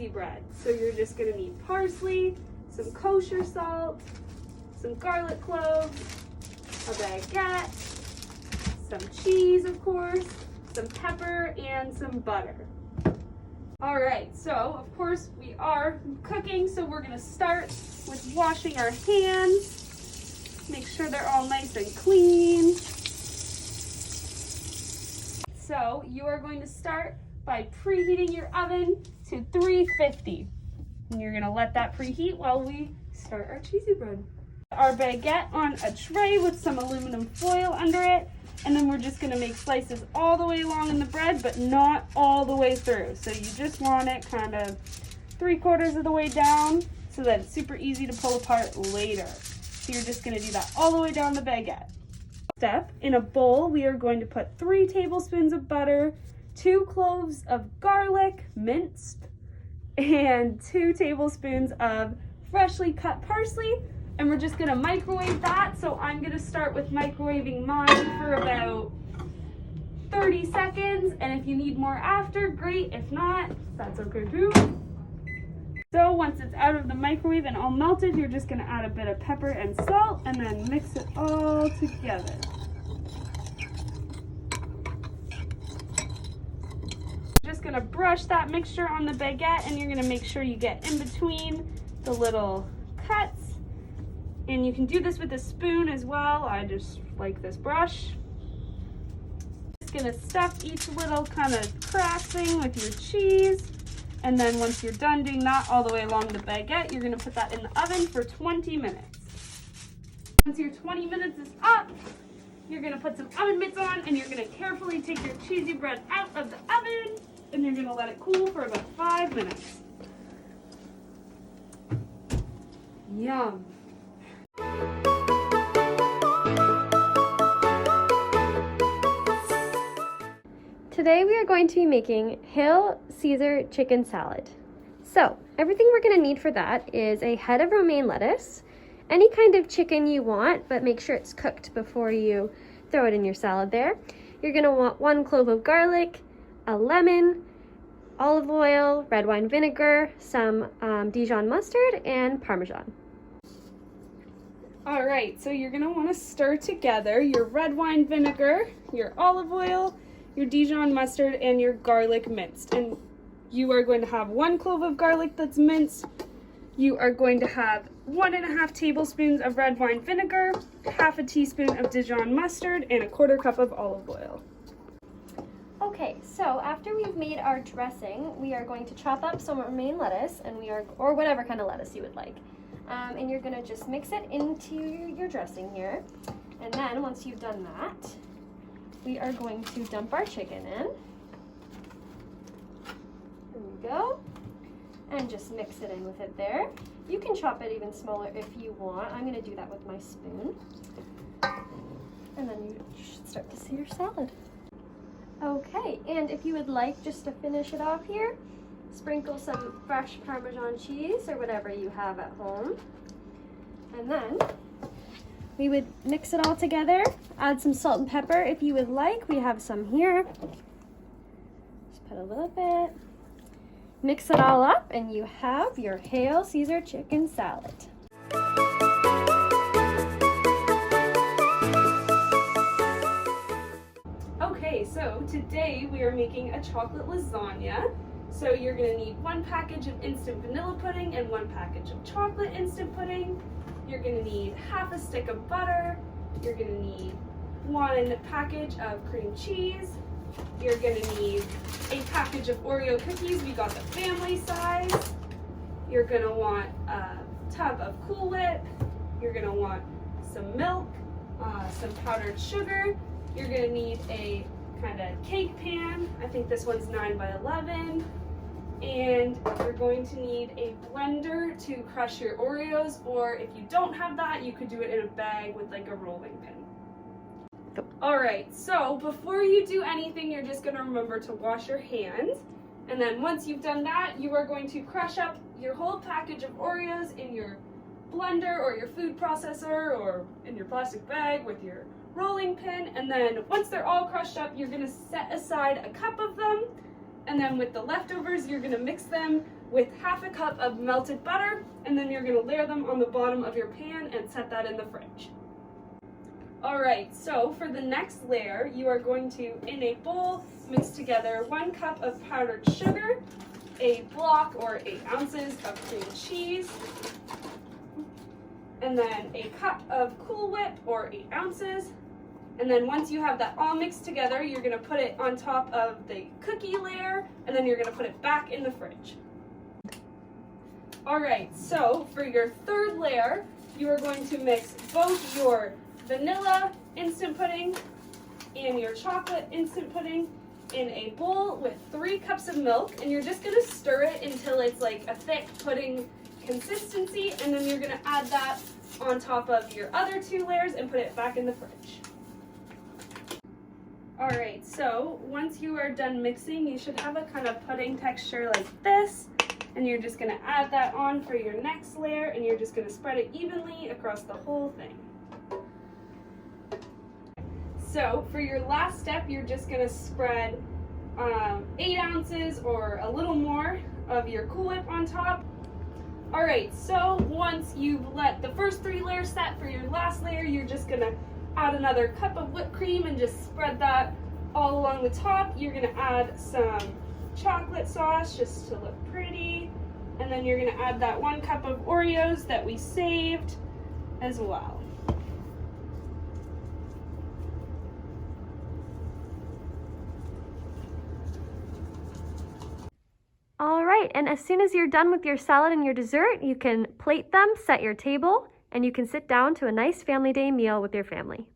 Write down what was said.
cheesy bread. So you're just gonna need parsley, some kosher salt, some garlic cloves, a baguette, some cheese, of course, some pepper, and some butter. All right, so of course we are cooking, so we're gonna start with washing our hands. Make sure they're all nice and clean. So you are going to start by preheating your oven to 350. And you're gonna let that preheat while we start our cheesy bread. Our baguette on a tray with some aluminum foil under it. And then we're just gonna make slices all the way along in the bread, but not all the way through. So you just want it kind of 3/4 of the way down so that it's super easy to pull apart later. So you're just gonna do that all the way down the baguette. Step, in a bowl, we are going to put 3 tablespoons of butter, 2 cloves of garlic, minced, and 2 tablespoons of freshly cut parsley. And we're just gonna microwave that. So I'm gonna start with microwaving mine for about 30 seconds. And if you need more after, great. If not, that's okay too. So once it's out of the microwave and all melted, you're just gonna add a bit of pepper and salt and then mix it all together. Just gonna brush that mixture on the baguette, and you're gonna make sure you get in between the little cuts. And you can do this with a spoon as well. I just like this brush. Just gonna stuff each little kind of crack thing with your cheese. And then once you're done doing that all the way along the baguette, you're gonna put that in the oven for 20 minutes. Once your 20 minutes is up, you're gonna put some oven mitts on, and you're gonna carefully take your cheesy bread out of the oven, and you're gonna let it cool for about 5 minutes. Yum. Today we are going to be making Hail Caesar chicken salad. So everything we're going to need for that is a head of romaine lettuce, any kind of chicken you want, but make sure it's cooked before you throw it in your salad there. You're going to want 1 clove of garlic, a lemon, olive oil, red wine vinegar, some Dijon mustard, and Parmesan. All right, so you're gonna wanna stir together your red wine vinegar, your olive oil, your Dijon mustard, and your garlic minced. And you are going to have 1 clove of garlic that's minced. You are going to have 1.5 tablespoons of red wine vinegar, 1/2 teaspoon of Dijon mustard, and 1/4 cup of olive oil. Okay, so after we've made our dressing, we are going to chop up some romaine lettuce, and or whatever kind of lettuce you would like. And you're gonna just mix it into your dressing here. And then once you've done that, we are going to dump our chicken in. There we go. And just mix it in with it there. You can chop it even smaller if you want. I'm gonna do that with my spoon. And then you should start to see your salad. Okay, and if you would like, just to finish it off here, sprinkle some fresh Parmesan cheese or whatever you have at home. And then we would mix it all together, add some salt and pepper if you would like. We have some here. Just put a little bit. Mix it all up and you have your Hail Caesar chicken salad. Okay, so today we are making a chocolate lasagna. So you're gonna need 1 package of instant vanilla pudding and 1 package of chocolate instant pudding. You're gonna need 1/2 stick of butter. You're gonna need 1 package of cream cheese. You're gonna need a package of Oreo cookies. We got the family size. You're gonna want a tub of Cool Whip. You're gonna want some milk, some powdered sugar. You're gonna need a kind of cake pan. I think this one's 9 by 11. And you're going to need a blender to crush your Oreos, or if you don't have that, you could do it in a bag with like a rolling pin. All right, so before you do anything, you're just gonna remember to wash your hands. And then once you've done that, you are going to crush up your whole package of Oreos in your blender or your food processor or in your plastic bag with your rolling pin. And then once they're all crushed up, you're gonna set aside a cup of them. And then with the leftovers, you're gonna mix them with half a cup of melted butter, and then you're going to layer them on the bottom of your pan and set that in the fridge. Alright, so for the next layer, you are going to, in a bowl, mix together 1 cup of powdered sugar, a block or 8 ounces of cream cheese, and then a cup of Cool Whip or 8 ounces. And then once you have that all mixed together, you're going to put it on top of the cookie layer, and then you're going to put it back in the fridge. Alright, so for your third layer, you are going to mix both your vanilla instant pudding and your chocolate instant pudding in a bowl with 3 cups of milk, and you're just going to stir it until it's like a thick pudding consistency, and then you're going to add that on top of your other 2 layers and put it back in the fridge. Alright, so once you are done mixing, you should have a kind of pudding texture like this, and you're just going to add that on for your next layer, and you're just going to spread it evenly across the whole thing. So for your last step, you're just going to spread 8 ounces or a little more of your Cool Whip on top. Alright, so once you've let the first 3 layers set, for your last layer, you're just going to add another cup of whipped cream and just spread that all along the top. You're going to add some chocolate sauce just to look pretty, and then you're going to add that 1 cup of Oreos that we saved as well. All right, and as soon as you're done with your salad and your dessert, you can plate them, set your table, and you can sit down to a nice family day meal with your family.